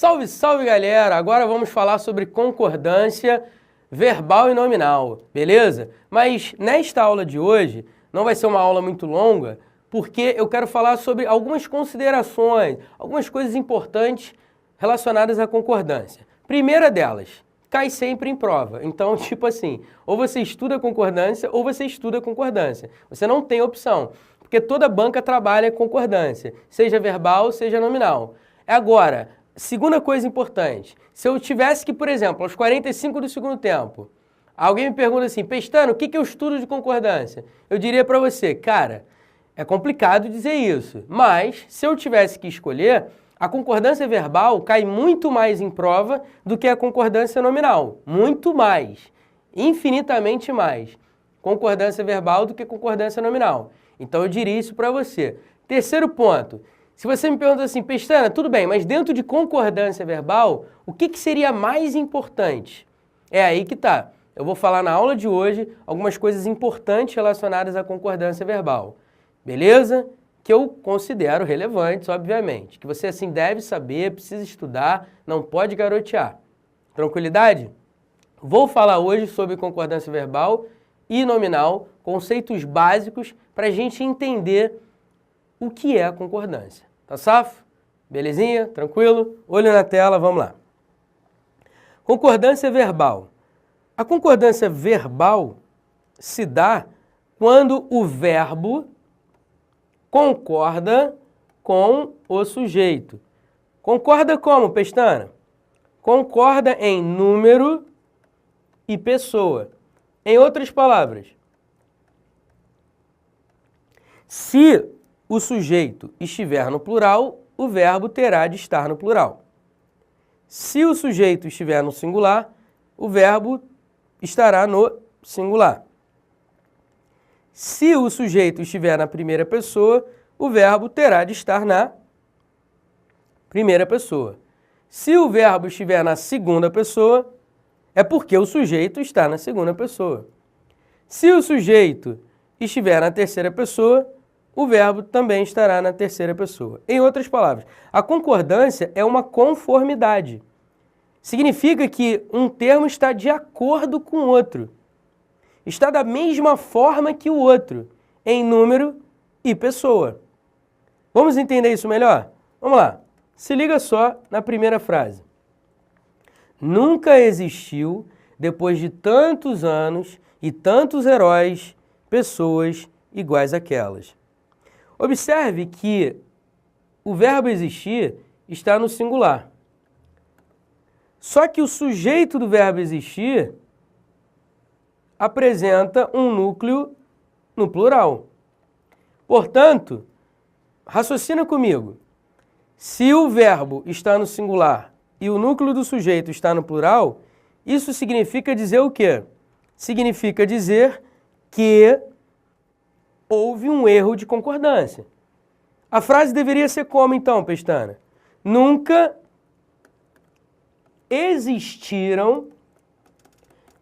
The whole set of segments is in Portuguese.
Salve, salve galera! Agora vamos falar sobre concordância verbal e nominal, beleza? Mas nesta aula de hoje não vai ser uma aula muito longa, porque eu quero falar sobre algumas considerações, algumas coisas importantes relacionadas à concordância. Primeira delas, cai sempre em prova. Então, tipo assim, ou você estuda concordância ou você estuda concordância. Você não tem opção, porque toda banca trabalha concordância, seja verbal, seja nominal. Agora, segunda coisa importante, se eu tivesse que, por exemplo, aos 45 do segundo tempo, alguém me pergunta assim, Pestana, o que eu estudo de concordância? Eu diria para você, cara, é complicado dizer isso, mas se eu tivesse que escolher, a concordância verbal cai muito mais em prova do que a concordância nominal. Muito mais, infinitamente mais. Concordância verbal do que concordância nominal. Então eu diria isso para você. Terceiro ponto. Se você me pergunta assim, Pestana, tudo bem, mas dentro de concordância verbal, o que seria mais importante? É aí que tá. Eu vou falar na aula de hoje algumas coisas importantes relacionadas à concordância verbal. Beleza? Que eu considero relevantes, obviamente. Que você assim deve saber, precisa estudar, não pode garotear. Tranquilidade? Vou falar hoje sobre concordância verbal e nominal, conceitos básicos para a gente entender o que é a concordância. Tá safo? Belezinha? Tranquilo? Olho na tela, vamos lá. Concordância verbal. A concordância verbal se dá quando o verbo concorda com o sujeito. Concorda como, Pestana? Concorda em número e pessoa. Em outras palavras, se o sujeito estiver no plural, o verbo terá de estar no plural. Se o sujeito estiver no singular, o verbo estará no singular. Se o sujeito estiver na primeira pessoa, o verbo terá de estar na primeira pessoa. Se o verbo estiver na segunda pessoa, é porque o sujeito está na segunda pessoa. Se o sujeito estiver na terceira pessoa, o verbo também estará na terceira pessoa. Em outras palavras, a concordância é uma conformidade. Significa que um termo está de acordo com o outro. Está da mesma forma que o outro, em número e pessoa. Vamos entender isso melhor? Vamos lá. Se liga só na primeira frase. Nunca existiu, depois de tantos anos e tantos heróis, pessoas iguais àquelas. Observe que o verbo existir está no singular. Só que o sujeito do verbo existir apresenta um núcleo no plural. Portanto, raciocina comigo. Se o verbo está no singular e o núcleo do sujeito está no plural, isso significa dizer o quê? Significa dizer que houve um erro de concordância. A frase deveria ser como então, Pestana? Nunca existiram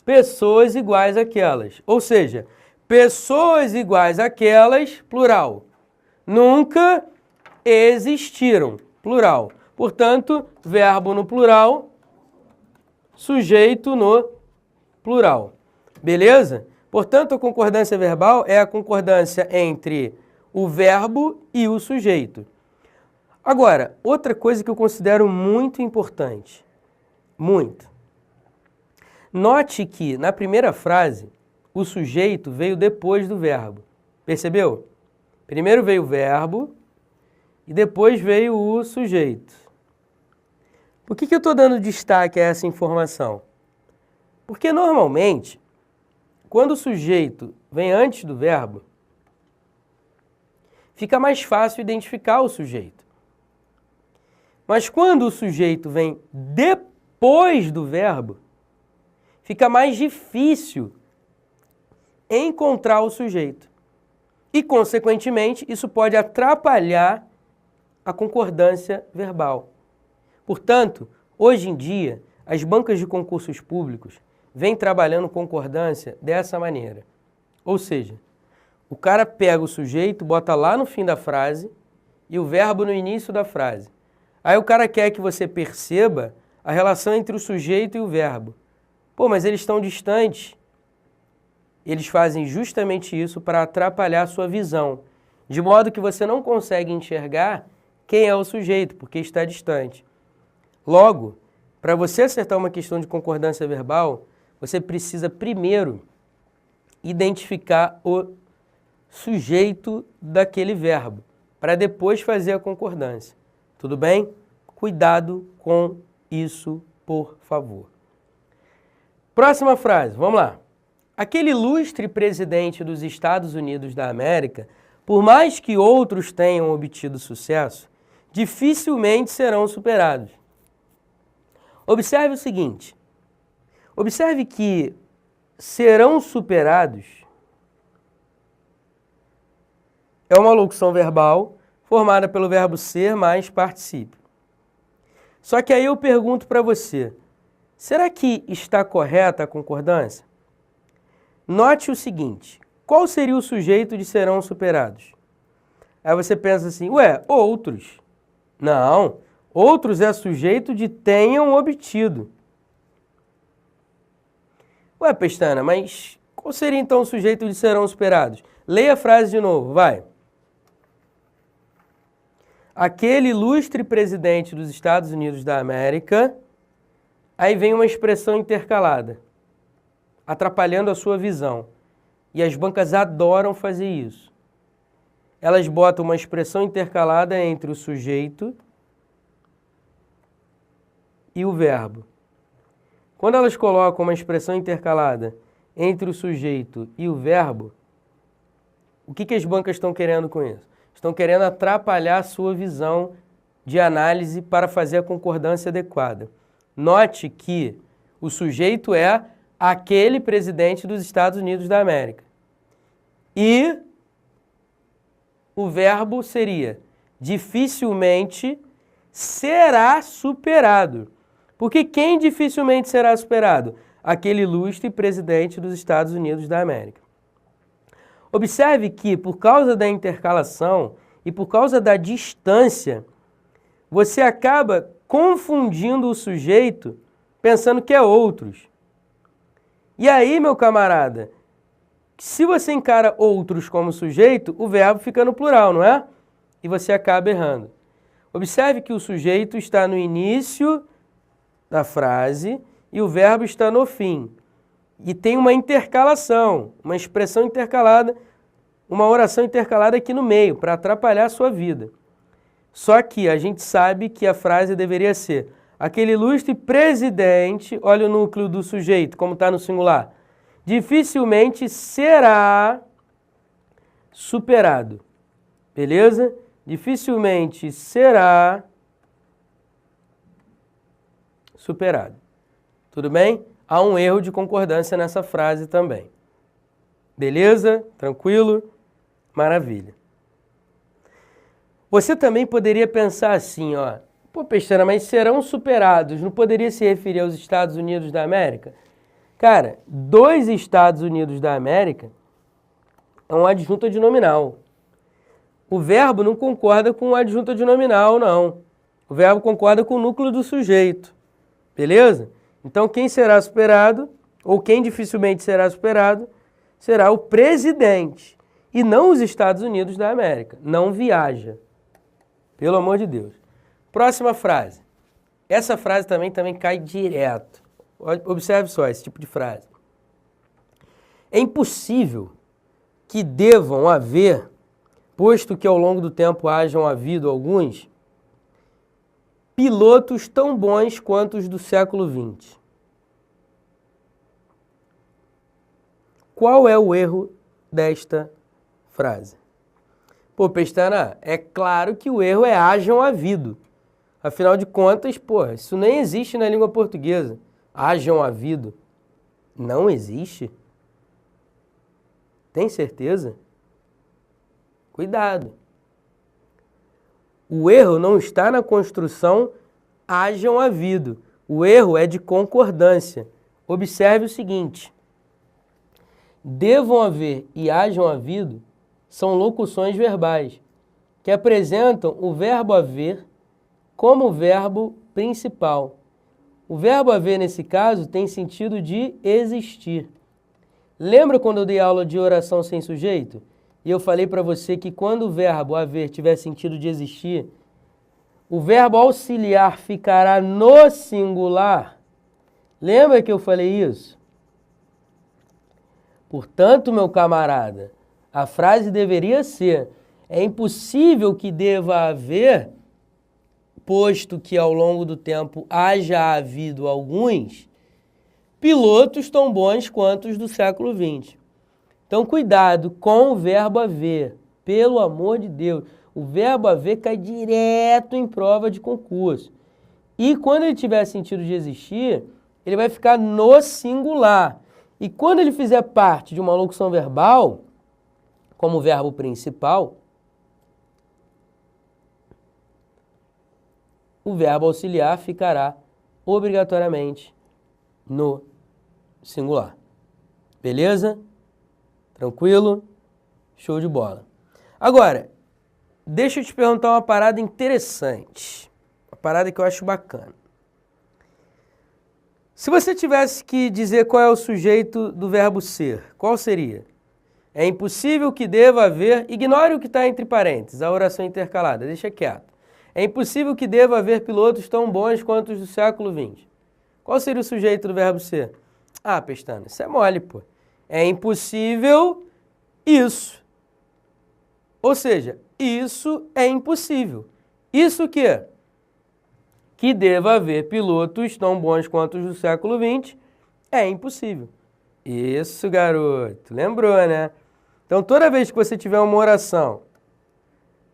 pessoas iguais àquelas. Ou seja, pessoas iguais àquelas, plural. Nunca existiram, plural. Portanto, verbo no plural, sujeito no plural. Beleza? Portanto, a concordância verbal é a concordância entre o verbo e o sujeito. Agora, outra coisa que eu considero muito importante, muito. Note que na primeira frase, o sujeito veio depois do verbo. Percebeu? Primeiro veio o verbo e depois veio o sujeito. Por que eu estou dando destaque a essa informação? Porque normalmente, quando o sujeito vem antes do verbo, fica mais fácil identificar o sujeito. Mas quando o sujeito vem depois do verbo, fica mais difícil encontrar o sujeito. E, consequentemente, isso pode atrapalhar a concordância verbal. Portanto, hoje em dia, as bancas de concursos públicos vêm trabalhando concordância dessa maneira. Ou seja, o cara pega o sujeito, bota lá no fim da frase e o verbo no início da frase. Aí o cara quer que você perceba a relação entre o sujeito e o verbo. Pô, mas eles estão distantes. Eles fazem justamente isso para atrapalhar a sua visão, de modo que você não consegue enxergar quem é o sujeito, porque está distante. Logo, para você acertar uma questão de concordância verbal, você precisa primeiro identificar o sujeito daquele verbo, para depois fazer a concordância. Tudo bem? Cuidado com isso, por favor. Próxima frase, vamos lá. Aquele ilustre presidente dos Estados Unidos da América, por mais que outros tenham obtido sucesso, dificilmente serão superados. Observe o seguinte, observe que serão superados é uma locução verbal formada pelo verbo ser mais particípio. Só que aí eu pergunto para você, será que está correta a concordância? Note o seguinte, qual seria o sujeito de serão superados? Aí você pensa assim, ué, outros. Não, outros é sujeito de tenham obtido. Ué, Pestana, mas qual seria então o sujeito de serão superados? Leia a frase de novo, vai. Aquele ilustre presidente dos Estados Unidos da América, aí vem uma expressão intercalada, atrapalhando a sua visão. E as bancas adoram fazer isso. Elas botam uma expressão intercalada entre o sujeito e o verbo. Quando elas colocam uma expressão intercalada entre o sujeito e o verbo, o que as bancas estão querendo com isso? Estão querendo atrapalhar a sua visão de análise para fazer a concordância adequada. Note que o sujeito é aquele presidente dos Estados Unidos da América. E o verbo seria dificilmente será superado. Porque quem dificilmente será superado? Aquele ilustre presidente dos Estados Unidos da América. Observe que, por causa da intercalação e por causa da distância, você acaba confundindo o sujeito pensando que é outros. E aí, meu camarada, se você encara outros como sujeito, o verbo fica no plural, não é? E você acaba errando. Observe que o sujeito está no início da frase e o verbo está no fim. E tem uma intercalação, uma expressão intercalada, uma oração intercalada aqui no meio, para atrapalhar a sua vida. Só que a gente sabe que a frase deveria ser aquele ilustre presidente, olha o núcleo do sujeito, como está no singular, dificilmente será superado. Beleza? Dificilmente será superado. Tudo bem? Há um erro de concordância nessa frase também. Beleza? Tranquilo? Maravilha. Você também poderia pensar assim, ó. Pô, Pestana, mas serão superados, não poderia se referir aos Estados Unidos da América? Cara, dos Estados Unidos da América é um adjunto adnominal. O verbo não concorda com o adjunto adnominal, não. O verbo concorda com o núcleo do sujeito. Beleza? Então, quem será superado, ou quem dificilmente será superado, será o presidente, e não os Estados Unidos da América. Não viaja. Pelo amor de Deus. Próxima frase. Essa frase também cai direto. Observe só esse tipo de frase. É impossível que devam haver, posto que ao longo do tempo hajam havido alguns, pilotos tão bons quanto os do século XX. Qual é o erro desta frase? Pô, Pestana, é claro que o erro é hajam havido. Afinal de contas, pô, isso nem existe na língua portuguesa. Hajam havido. Não existe? Tem certeza? Cuidado. O erro não está na construção hajam havido. O erro é de concordância. Observe o seguinte. Devam haver e hajam havido são locuções verbais que apresentam o verbo haver como verbo principal. O verbo haver, nesse caso, tem sentido de existir. Lembra quando eu dei aula de oração sem sujeito? E eu falei para você que quando o verbo haver tiver sentido de existir, o verbo auxiliar ficará no singular. Lembra que eu falei isso? Portanto, meu camarada, a frase deveria ser: é impossível que deva haver, posto que ao longo do tempo haja havido alguns, pilotos tão bons quanto os do século XX. Então, cuidado com o verbo haver, pelo amor de Deus. O verbo haver cai direto em prova de concurso. E quando ele tiver sentido de existir, ele vai ficar no singular. E quando ele fizer parte de uma locução verbal, como verbo principal, o verbo auxiliar ficará obrigatoriamente no singular. Beleza? Tranquilo? Show de bola. Agora, deixa eu te perguntar uma parada interessante. Uma parada que eu acho bacana. Se você tivesse que dizer qual é o sujeito do verbo ser, qual seria? É impossível que deva haver... Ignore o que está entre parênteses, a oração intercalada, deixa quieto. É impossível que deva haver pilotos tão bons quanto os do século XX. Qual seria o sujeito do verbo ser? Ah, Pestana, isso é mole, pô. É impossível isso. Ou seja, isso é impossível. Isso o quê? Que deva haver pilotos tão bons quanto os do século XX é impossível. Isso, garoto. Lembrou, né? Então, toda vez que você tiver uma oração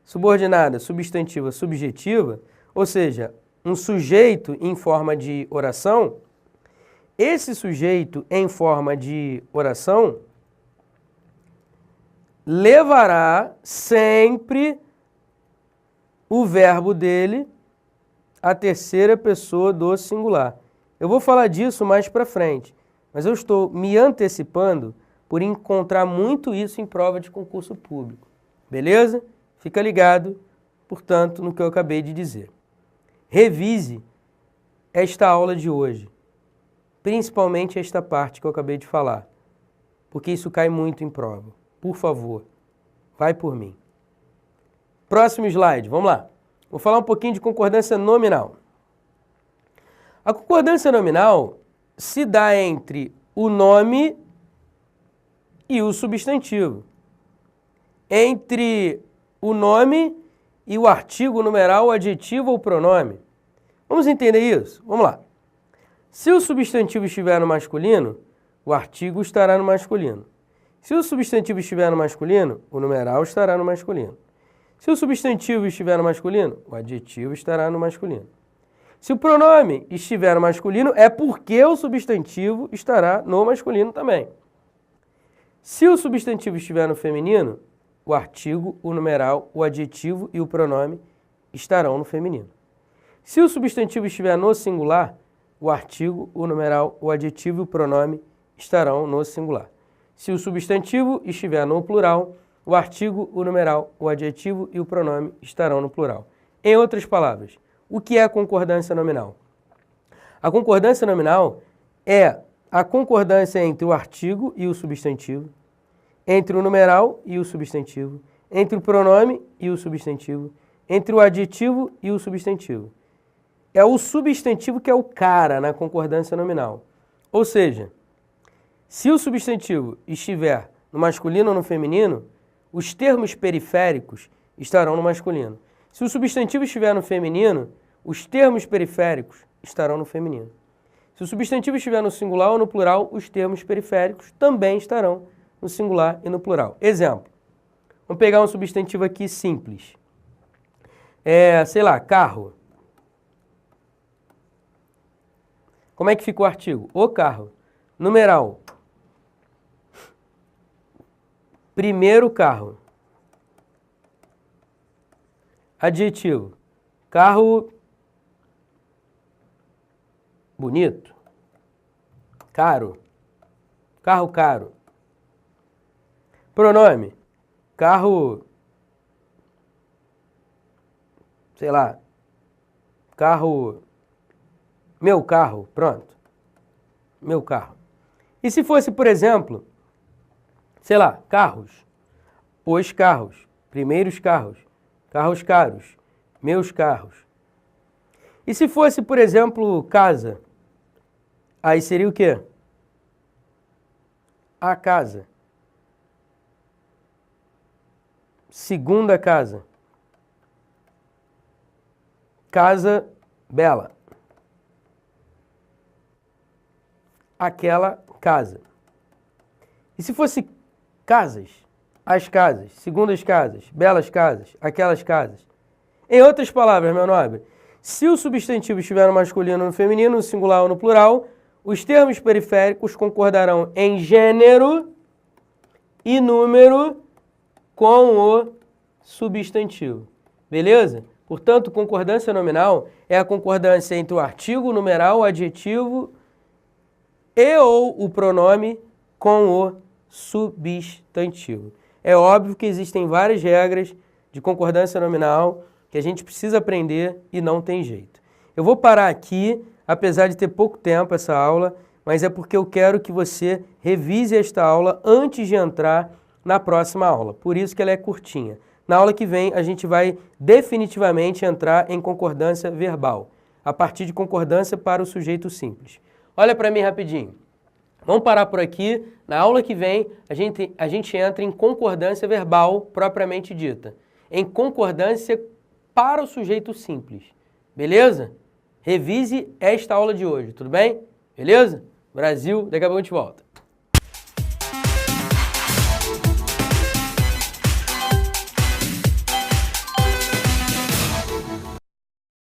subordinada, substantiva, subjetiva, ou seja, um sujeito em forma de oração, esse sujeito em forma de oração levará sempre o verbo dele à terceira pessoa do singular. Eu vou falar disso mais para frente, mas eu estou me antecipando por encontrar muito isso em prova de concurso público. Beleza? Fica ligado, portanto, no que eu acabei de dizer. Revise esta aula de hoje, principalmente esta parte que eu acabei de falar, porque isso cai muito em prova. Por favor, vai por mim. Próximo slide, vamos lá. Vou falar um pouquinho de concordância nominal. A concordância nominal se dá entre o nome e o substantivo. Entre o nome e o artigo, numeral, o adjetivo ou pronome. Vamos entender isso? Vamos lá. Se o substantivo estiver no masculino, o artigo estará no masculino. Se o substantivo estiver no masculino, o numeral estará no masculino. Se o substantivo estiver no masculino, o adjetivo estará no masculino. Se o pronome estiver no masculino, é porque o substantivo estará no masculino também. Se o substantivo estiver no feminino, o artigo, o numeral, o adjetivo e o pronome estarão no feminino. Se o substantivo estiver no singular, o artigo, o numeral, o adjetivo e o pronome estarão no singular. Se o substantivo estiver no plural, o artigo, o numeral, o adjetivo e o pronome estarão no plural. Em outras palavras, o que é a concordância nominal? A concordância nominal é a concordância entre o artigo e o substantivo, entre o numeral e o substantivo, entre o pronome e o substantivo, entre o adjetivo e o substantivo. É o substantivo que é o cara na concordância nominal. Ou seja, se o substantivo estiver no masculino ou no feminino, os termos periféricos estarão no masculino. Se o substantivo estiver no feminino, os termos periféricos estarão no feminino. Se o substantivo estiver no singular ou no plural, os termos periféricos também estarão no singular e no plural. Exemplo. Vamos pegar um substantivo aqui simples. Sei lá, carro. Como é que fica o artigo? O carro. Numeral. Primeiro carro. Adjetivo. Carro bonito. Caro. Carro caro. Pronome. Carro, sei lá, Carro. Meu carro. Pronto. Meu carro. E se fosse, por exemplo, sei lá, carros. Os carros. Primeiros carros. Carros caros. Meus carros. E se fosse, por exemplo, casa? Aí seria o quê? A casa. Segunda casa. Casa bela. Aquela casa. E se fosse casas? As casas, segundas casas, belas casas, aquelas casas. Em outras palavras, meu nobre, se o substantivo estiver no masculino ou no feminino, no singular ou no plural, os termos periféricos concordarão em gênero e número com o substantivo. Beleza? Portanto, concordância nominal é a concordância entre o artigo, numeral, o adjetivo e ou o pronome com o substantivo. É óbvio que existem várias regras de concordância nominal que a gente precisa aprender e não tem jeito. Eu vou parar aqui, apesar de ter pouco tempo essa aula, mas é porque eu quero que você revise esta aula antes de entrar na próxima aula. Por isso que ela é curtinha. Na aula que vem, a gente vai definitivamente entrar em concordância verbal, a partir de concordância para o sujeito simples. Olha para mim rapidinho. Vamos parar por aqui. Na aula que vem, a gente entra em concordância verbal propriamente dita. Em concordância para o sujeito simples. Beleza? Revise esta aula de hoje, tudo bem? Beleza? Brasil, daqui a pouco a gente volta.